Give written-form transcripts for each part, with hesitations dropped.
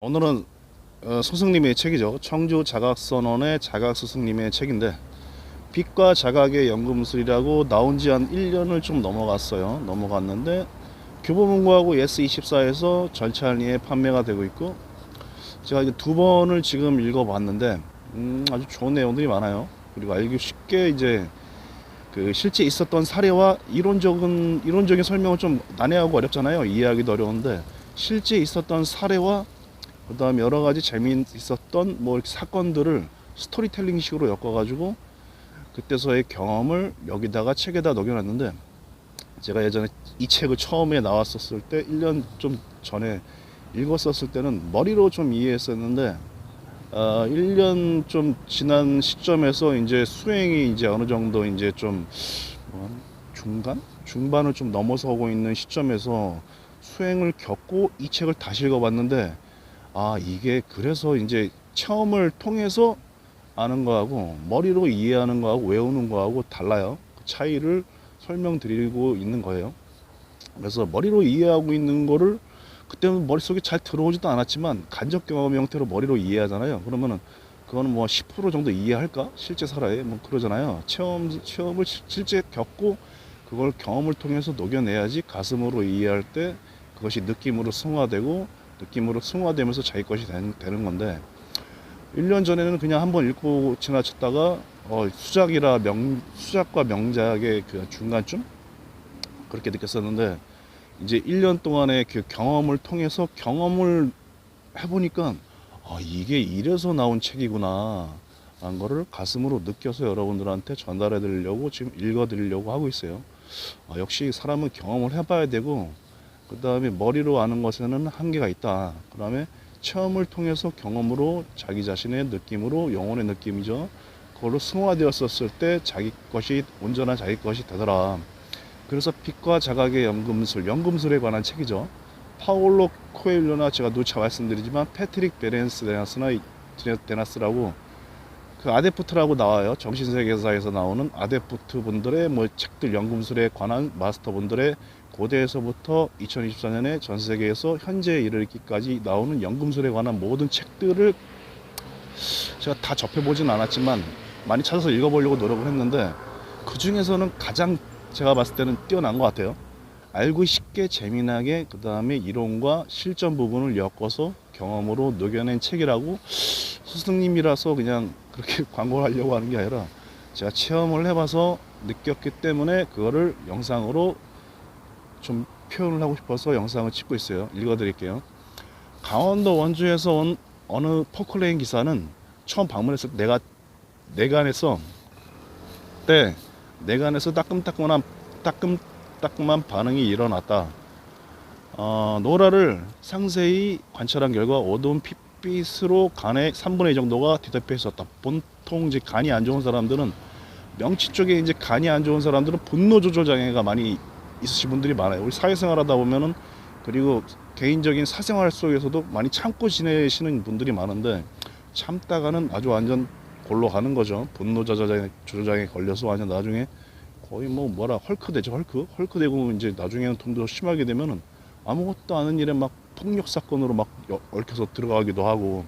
오늘은 스승님의 책이죠. 청주 자각선언의 자각스승님의 책인데 빛과 자각의 연금술이라고 나온 지 한 1년을 좀 넘어갔어요. 넘어갔는데 교보문고하고 예스24에서 전차리에 판매가 되고 있고 제가 이제 두 번을 지금 읽어봤는데 아주 좋은 내용들이 많아요. 그리고 알기 쉽게 이제 그 실제 있었던 사례와 이론적인 설명은 좀 난해하고 어렵잖아요. 이해하기도 어려운데 실제 있었던 사례와 그 다음에 여러 가지 재미있었던 뭐 이렇게 사건들을 스토리텔링 식으로 엮어가지고 그때서의 경험을 여기다가 책에다 녹여놨는데 제가 예전에 이 책을 처음에 나왔었을 때 1년 좀 전에 읽었었을 때는 머리로 좀 이해했었는데 1년 좀 지난 시점에서 이제 수행이 이제 어느 정도 이제 좀 중반을 좀 넘어서고 있는 시점에서 수행을 겪고 이 책을 다시 읽어봤는데 이게 그래서 이제 체험을 통해서 아는 거하고 머리로 이해하는 거하고 외우는 거하고 달라요. 그 차이를 설명드리고 있는 거예요. 그래서 머리로 이해하고 있는 거를 그때는 머릿속에 잘 들어오지도 않았지만 간접 경험 형태로 머리로 이해하잖아요. 그러면은 그거는 뭐 10% 정도 이해할까? 실제 살아에 뭐 그러잖아요. 체험을 실제 겪고 그걸 경험을 통해서 녹여내야지 가슴으로 이해할 때 그것이 느낌으로 승화되면서 자기 것이 되는 건데 1년 전에는 그냥 한번 읽고 지나쳤다가 수작과 명작의 그 중간쯤 그렇게 느꼈었는데 이제 1년 동안의 그 경험을 통해서 경험을 해보니까 이게 이래서 나온 책이구나 라는 거를 가슴으로 느껴서 여러분들한테 전달해 드리려고 지금 읽어 드리려고 하고 있어요. 역시 사람은 경험을 해봐야 되고 그 다음에 머리로 아는 것에는 한계가 있다. 그 다음에 체험을 통해서 경험으로 자기 자신의 느낌으로 영혼의 느낌이죠. 그걸로 승화되었었을 때 온전한 자기 것이 되더라. 그래서 빛과 자각의 연금술에 관한 책이죠. 파올로 코엘료나 제가 누차 말씀드리지만 패트릭 베렌스 데나스라고 그 아데프트라고 나와요. 정신세계사에서 나오는 아데프트 분들의 뭐 책들 연금술에 관한 마스터 분들의 고대에서부터 2024년에 전 세계에서 현재에 이르기까지 나오는 연금술에 관한 모든 책들을 제가 다 접해보진 않았지만 많이 찾아서 읽어보려고 노력을 했는데 그 중에서는 가장 제가 봤을 때는 뛰어난 것 같아요. 알고 쉽게 재미나게 그 다음에 이론과 실전 부분을 엮어서 경험으로 녹여낸 책이라고 스승님이라서 그냥 그렇게 광고를 하려고 하는 게 아니라 제가 체험을 해봐서 느꼈기 때문에 그거를 영상으로 좀 표현을 하고 싶어서 영상을 찍고 있어요. 읽어드릴게요. 강원도 원주에서 온 어느 포클레인 기사는 처음 방문했을 때 내간에서 따끔따끔한 반응이 일어났다. 노라를 상세히 관찰한 결과 어두운 핏빛으로 간의 3분의 2 정도가 뒤덮여 있었다. 보통 이제 간이 안 좋은 사람들은 명치 쪽에 이제 간이 안 좋은 사람들은 분노 조절 장애가 많이 있으신 분들이 많아요. 우리 사회생활 하다 보면은 그리고 개인적인 사생활 속에서도 많이 참고 지내시는 분들이 많은데 참다가는 아주 완전 골로 가는 거죠. 분노 조절장애 걸려서 완전 나중에 거의 헐크 되죠. 헐크 되고 이제 나중에는 좀 더 심하게 되면은 아무것도 아는 일에 막 폭력 사건으로 막 얽혀서 들어가기도 하고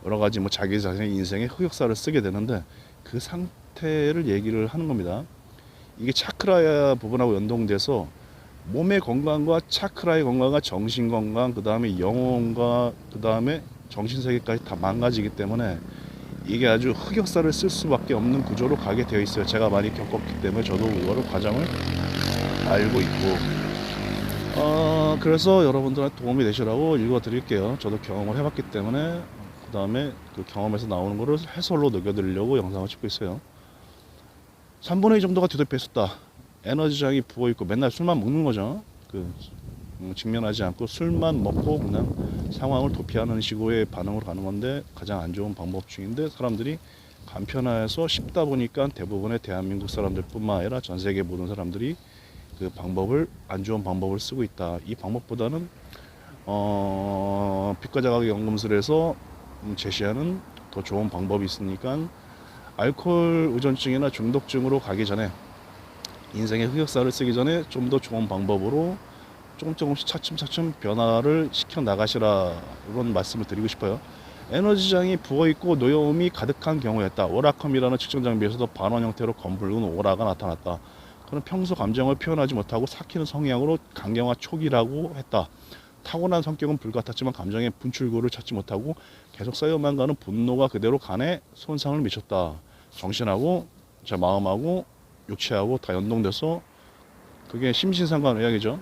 여러 가지 뭐 자기 자신의 인생에 흑역사를 쓰게 되는데 그 상태를 얘기를 하는 겁니다. 이게 차크라 부분하고 연동돼서 몸의 건강과 차크라의 건강과 정신 건강, 그 다음에 영혼과 그 다음에 정신세계까지 다 망가지기 때문에 이게 아주 흑역사를 쓸 수밖에 없는 구조로 가게 되어 있어요. 제가 많이 겪었기 때문에 저도 그거를 과정을 알고 있고 그래서 여러분들한테 도움이 되시라고 읽어 드릴게요. 저도 경험을 해봤기 때문에 그 다음에 그 경험에서 나오는 거를 해설로 녹여드리려고 영상을 찍고 있어요. 3분의 2 정도가 뒤덮여 있었다. 에너지장이 부어있고 맨날 술만 먹는 거죠. 직면하지 않고 술만 먹고 그냥 상황을 도피하는 식으로의 반응으로 가는 건데 가장 안 좋은 방법 중인데 사람들이 간편해서 쉽다 보니까 대부분의 대한민국 사람들 뿐만 아니라 전 세계 모든 사람들이 그 방법을 안 좋은 방법을 쓰고 있다. 이 방법보다는 빛과 자각의 연금술에서 제시하는 더 좋은 방법이 있으니까 알코올 의존증이나 중독증으로 가기 전에 인생의 흑역사를 쓰기 전에 좀 더 좋은 방법으로 조금씩 차츰차츰 변화를 시켜 나가시라, 이런 말씀을 드리고 싶어요. 에너지장이 부어있고 노여움이 가득한 경우였다. 오라컴이라는 측정 장비에서도 반원 형태로 검붉은 오라가 나타났다. 그는 평소 감정을 표현하지 못하고 삭히는 성향으로 강경화 초기라고 했다. 타고난 성격은 불같았지만 감정의 분출구를 찾지 못하고 계속 쌓여만 가는 분노가 그대로 간에 손상을 미쳤다. 정신하고 제 마음하고 육체하고 다 연동돼서, 그게 심신상관의학이죠.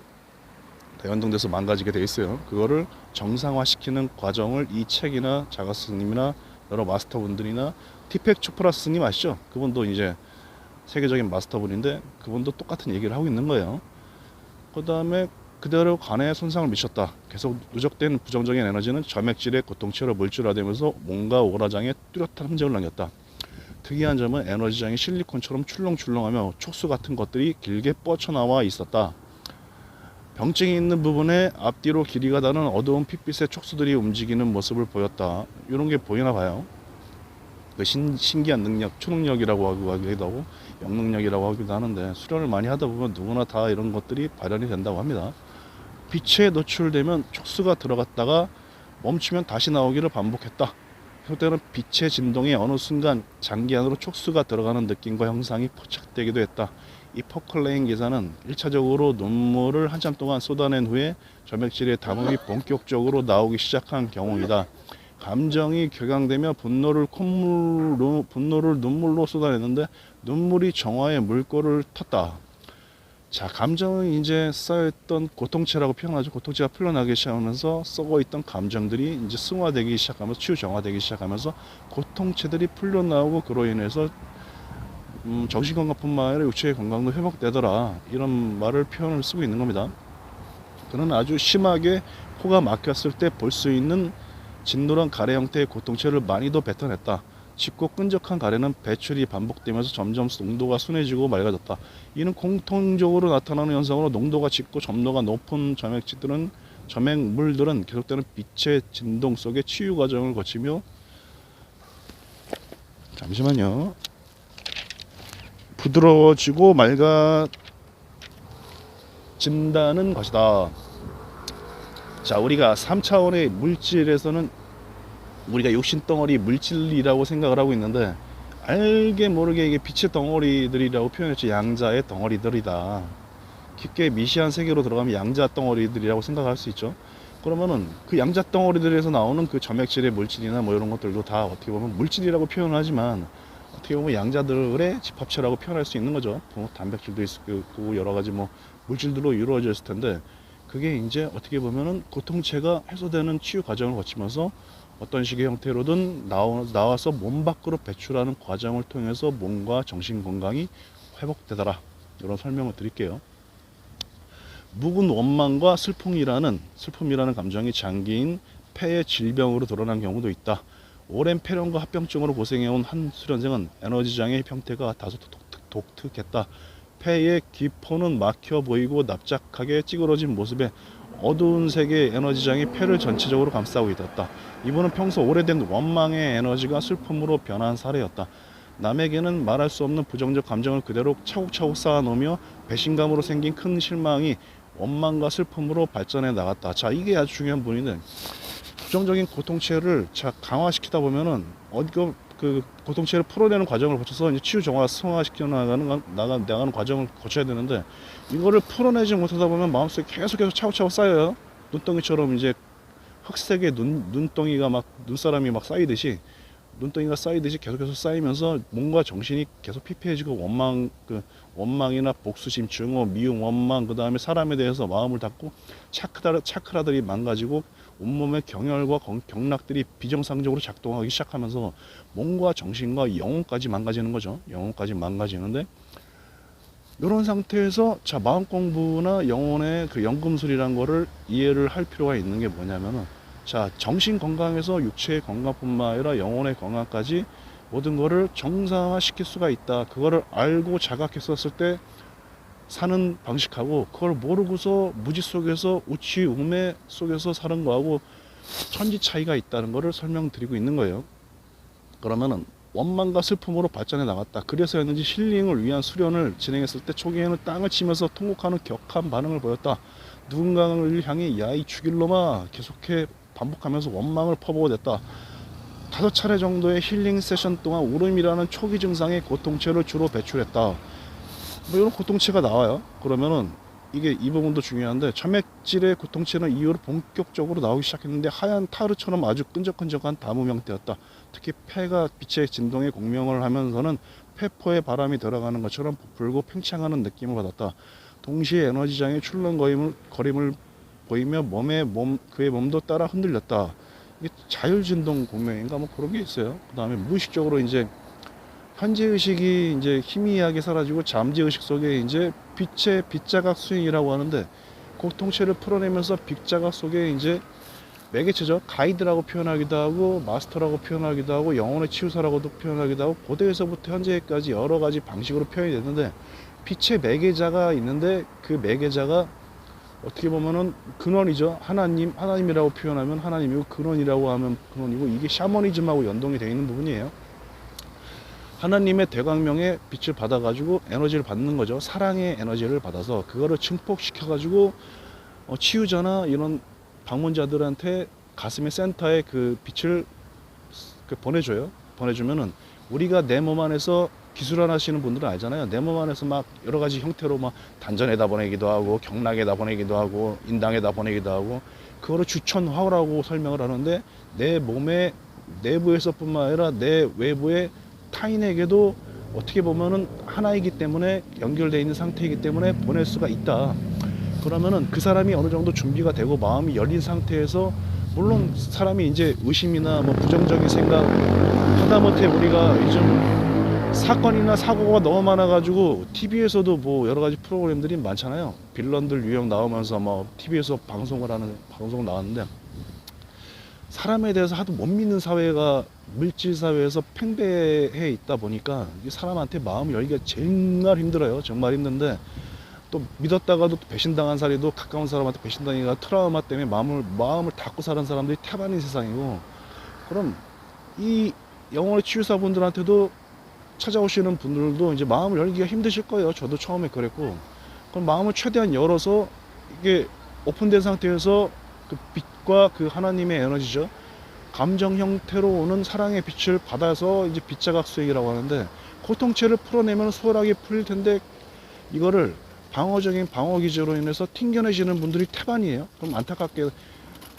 다 연동돼서 망가지게 돼 있어요. 그거를 정상화시키는 과정을 이 책이나 자가 스님이나 여러 마스터분들이나 티펙 초프라 스님 아시죠? 그분도 이제 세계적인 마스터분인데 그분도 똑같은 얘기를 하고 있는 거예요. 그 다음에 그대로 간에 손상을 미쳤다. 계속 누적된 부정적인 에너지는 점액질의 고통체로 물질화되면서 몸과 오라장에 뚜렷한 흔적을 남겼다. 특이한 점은 에너지장이 실리콘처럼 출렁출렁하며 촉수 같은 것들이 길게 뻗쳐나와 있었다. 병증이 있는 부분에 앞뒤로 길이가 다른 어두운 핏빛의 촉수들이 움직이는 모습을 보였다. 이런 게 보이나 봐요. 그 신기한 능력, 초능력이라고 하기도 하고 영능력이라고 하기도 하는데, 수련을 많이 하다 보면 누구나 다 이런 것들이 발현이 된다고 합니다. 빛에 노출되면 촉수가 들어갔다가 멈추면 다시 나오기를 반복했다. 그때는 빛의 진동이 어느 순간 장기 안으로 촉수가 들어가는 느낌과 형상이 포착되기도 했다. 이 포클레인 기사는 1차적으로 눈물을 한참 동안 쏟아낸 후에 점액질의 담음이 본격적으로 나오기 시작한 경우이다. 감정이 격양되며 분노를 눈물로 쏟아내는데 눈물이 정화의 물꼬를 텄다. 자, 감정은 이제 쌓여있던 고통체라고 표현하죠. 고통체가 풀려나기 시작하면서 썩어있던 감정들이 이제 승화되기 시작하면서 치유 정화되기 시작하면서 고통체들이 풀려나오고, 그로 인해서 정신건강뿐만 아니라 육체의 건강도 회복되더라, 이런 말을 표현을 쓰고 있는 겁니다. 그는 아주 심하게 코가 막혔을 때 볼 수 있는 진노란 가래 형태의 고통체를 많이도 뱉어냈다. 짙고 끈적한 가래는 배출이 반복되면서 점점 농도가 순해지고 맑아졌다. 이는 공통적으로 나타나는 현상으로 농도가 짙고 점도가 높은 점액물들은 계속되는 빛의 진동 속에 치유 과정을 거치며, 잠시만요, 부드러워지고 맑아진다는 것이다. 자, 우리가 3차원의 물질에서는 우리가 육신덩어리 물질이라고 생각을 하고 있는데, 알게 모르게 이게 빛의 덩어리들이라고 표현했죠. 양자의 덩어리들이다. 깊게 미시한 세계로 들어가면 양자 덩어리들이라고 생각할 수 있죠. 그러면은 그 양자 덩어리들에서 나오는 그 점액질의 물질이나 뭐 이런 것들도 다 어떻게 보면 물질이라고 표현하지만, 어떻게 보면 양자들의 집합체라고 표현할 수 있는 거죠. 뭐 단백질도 있고 여러 가지 뭐 물질들로 이루어져 있을 텐데, 그게 이제 어떻게 보면은 고통체가 해소되는 치유 과정을 거치면서 어떤 식의 형태로든 나와서 몸 밖으로 배출하는 과정을 통해서 몸과 정신 건강이 회복되더라, 이런 설명을 드릴게요. 묵은 원망과 슬픔이라는 감정이 장기인 폐의 질병으로 드러난 경우도 있다. 오랜 폐렴과 합병증으로 고생해온 한 수련생은 에너지장의 형태가 다소 독특했다. 폐의 기포는 막혀 보이고 납작하게 찌그러진 모습에 어두운 색의 에너지장이 폐를 전체적으로 감싸고 있었다. 이분은 평소 오래된 원망의 에너지가 슬픔으로 변한 사례였다. 남에게는 말할 수 없는 부정적 감정을 그대로 차곡차곡 쌓아놓으며 배신감으로 생긴 큰 실망이 원망과 슬픔으로 발전해 나갔다. 자, 이게 아주 중요한 부분인데, 부정적인 고통체를 강화시키다 보면은 그 고통체를 풀어내는 과정을 거쳐서 이제 치유 정화, 승화시켜 나가는 과정을 거쳐야 되는데, 이거를 풀어내지 못하다 보면 마음속에 계속해서 차곡차곡 쌓여요. 눈덩이처럼 이제 흑색의 눈덩이가 막 눈사람이 막 쌓이듯이, 눈덩이가 쌓이듯이 계속해서 쌓이면서 몸과 정신이 계속 피폐해지고, 원망이나 복수심, 증오, 미움, 원망, 그 다음에 사람에 대해서 마음을 닫고 차크라들이 망가지고 온몸의 경혈과 경락들이 비정상적으로 작동하기 시작하면서 몸과 정신과 영혼까지 망가지는 거죠. 영혼까지 망가지는데, 이런 상태에서 자, 마음 공부나 영혼의 그 연금술이란 거를 이해를 할 필요가 있는 게 뭐냐면은, 자, 정신 건강에서 육체의 건강뿐만 아니라 영혼의 건강까지 모든 거를 정상화 시킬 수가 있다. 그거를 알고 자각했었을 때 사는 방식하고, 그걸 모르고서 무지 속에서 우치 우매 속에서 사는 거하고 천지 차이가 있다는 거를 설명드리고 있는 거예요. 그러면은 원망과 슬픔으로 발전해 나갔다. 그래서였는지 힐링을 위한 수련을 진행했을 때 초기에는 땅을 치면서 통곡하는 격한 반응을 보였다. 누군가를 향해 야이 죽일 놈아 계속해 반복하면서 원망을 퍼부어댔다. 5차례 정도의 힐링 세션 동안 울음이라는 초기 증상의 고통체를 주로 배출했다. 뭐 이런 고통체가 나와요. 그러면은 이게 이 부분도 중요한데, 점액질의 고통체는 이후로 본격적으로 나오기 시작했는데 하얀 타르처럼 아주 끈적끈적한 다무 형태였다. 특히 폐가 빛의 진동에 공명을 하면서는 폐포에 바람이 들어가는 것처럼 부풀고 팽창하는 느낌을 받았다. 동시에 에너지장의 출렁거림을 보이며 그의 몸도 따라 흔들렸다. 이게 자율진동 공명인가 뭐 그런 게 있어요. 그 다음에 무의식적으로 이제 현재의식이 이제 희미하게 사라지고 잠재의식 속에 이제 빛의 빛자각 수행이라고 하는데, 고통체를 풀어내면서 빛자각 속에 이제 매개체죠. 가이드라고 표현하기도 하고 마스터라고 표현하기도 하고 영혼의 치유사라고도 표현하기도 하고, 고대에서부터 현재까지 여러 가지 방식으로 표현이 됐는데, 빛의 매개자가 있는데 그 매개자가 어떻게 보면은 근원이죠. 하나님이라고 표현하면 하나님이고, 근원이라고 하면 근원이고, 이게 샤머니즘하고 연동이 되어 있는 부분이에요. 하나님의 대광명의 빛을 받아가지고 에너지를 받는 거죠. 사랑의 에너지를 받아서 그거를 증폭시켜가지고 치유자나 이런 방문자들한테 가슴의 센터에 그 빛을 보내줘요. 보내주면은 우리가 내 몸 안에서 기술안 하시는 분들은 알잖아요. 내 몸 안에서 막 여러 가지 형태로 막 단전에다 보내기도 하고 경락에다 보내기도 하고 인당에다 보내기도 하고, 그거를 주천화라고 설명을 하는데, 내 몸의 내부에서뿐만 아니라 내 외부의 타인에게도 어떻게 보면은 하나이기 때문에 연결되어 있는 상태이기 때문에 보낼 수가 있다. 그러면은 그 사람이 어느 정도 준비가 되고 마음이 열린 상태에서, 물론 사람이 이제 의심이나 뭐 부정적인 생각, 하다못해 우리가 요즘 사건이나 사고가 너무 많아가지고 TV에서도 뭐 여러 가지 프로그램들이 많잖아요. 빌런들 유형 나오면서 뭐 TV에서 방송 나왔는데, 사람에 대해서 하도 못 믿는 사회가 물질 사회에서 팽배해 있다 보니까 사람한테 마음 열기가 정말 힘들어요. 정말 힘든데, 또 믿었다가도 또 배신당한 사례도, 가까운 사람한테 배신당해가 트라우마 때문에 마음을 닫고 사는 사람들이 태반인 세상이고, 그럼 이 영혼의 치유사분들한테도 찾아오시는 분들도 이제 마음을 열기가 힘드실 거예요. 저도 처음에 그랬고, 그럼 마음을 최대한 열어서 이게 오픈된 상태에서 그 빛과 그 하나님의 에너지죠, 감정 형태로 오는 사랑의 빛을 받아서 이제 빛자각 수행이라고 하는데, 고통체를 풀어내면 수월하게 풀릴 텐데, 이거를 방어적인 방어 기제로 인해서 튕겨내시는 분들이 태반이에요. 그럼 안타깝게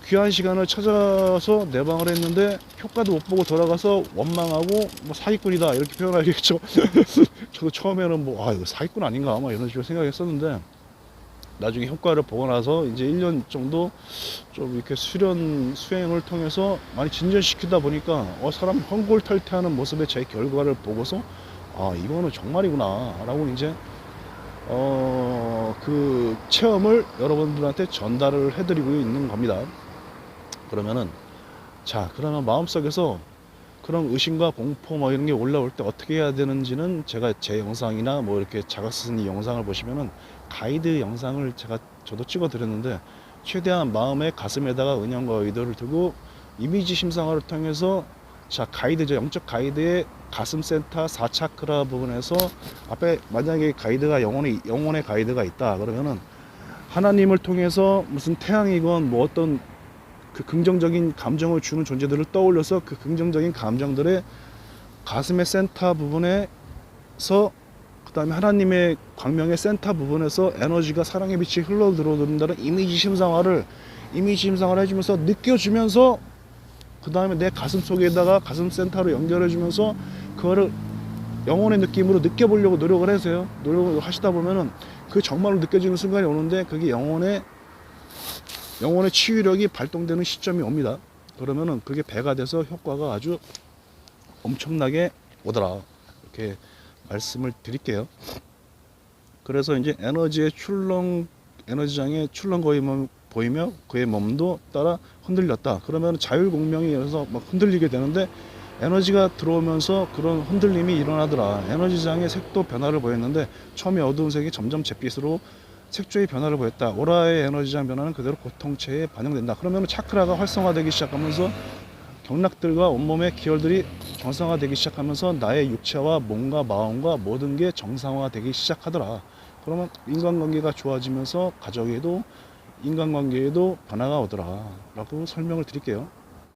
귀한 시간을 찾아서 내 방을 했는데 효과도 못 보고 돌아가서 원망하고 뭐 사기꾼이다 이렇게 표현하겠죠. 저도 처음에는 뭐 이거 사기꾼 아닌가 막 이런 식으로 생각했었는데, 나중에 효과를 보고 나서 이제 1년 정도 좀 이렇게 수행을 통해서 많이 진전시키다 보니까 사람 헝골탈퇴하는 모습의 제 결과를 보고서 이거는 정말이구나 라고 이제 그 체험을 여러분들한테 전달을 해드리고 있는 겁니다. 그러면은 그러면 마음속에서 그런 의심과 공포 뭐 이런 게 올라올 때 어떻게 해야 되는지는, 제가 제 영상이나 뭐 이렇게 자가스니 영상을 보시면은 가이드 영상을 저도 찍어 드렸는데, 최대한 마음의 가슴에다가 은연과 의도를 두고 이미지 심상화를 통해서 가이드죠. 영적 가이드의 가슴 센터 4차크라 부분에서, 앞에 만약에 가이드가 영혼의 가이드가 있다 그러면은 하나님을 통해서 무슨 태양이건 뭐 어떤 그 긍정적인 감정을 주는 존재들을 떠올려서 그 긍정적인 감정들의 가슴의 센터 부분에서, 그 다음에 하나님의 광명의 센터 부분에서 에너지가 사랑의 빛이 흘러 들어오는다는 이미지 심상화를 해주면서 느껴주면서, 그 다음에 내 가슴 속에다가 가슴 센터로 연결해주면서 그거를 영혼의 느낌으로 느껴보려고 노력을 하세요. 노력을 하시다 보면은 그 정말로 느껴지는 순간이 오는데, 그게 영혼의 치유력이 발동되는 시점이 옵니다. 그러면은 그게 배가 돼서 효과가 아주 엄청나게 오더라, 이렇게 말씀을 드릴게요. 그래서 이제 에너지장의 출렁거림을 보이며 그의 몸도 따라 흔들렸다. 그러면 자율공명이 여기서 막 흔들리게 되는데, 에너지가 들어오면서 그런 흔들림이 일어나더라. 에너지장의 색도 변화를 보였는데, 처음에 어두운 색이 점점 잿빛으로 색조의 변화를 보였다. 오라의 에너지장 변화는 그대로 고통체에 반영된다. 그러면 차크라가 활성화되기 시작하면서 경락들과 온몸의 기혈들이 정상화되기 시작하면서 나의 육체와 몸과 마음과 모든 게 정상화되기 시작하더라. 그러면 인간관계가 좋아지면서 가정에도 인간관계에도 변화가 오더라 라고 설명을 드릴게요.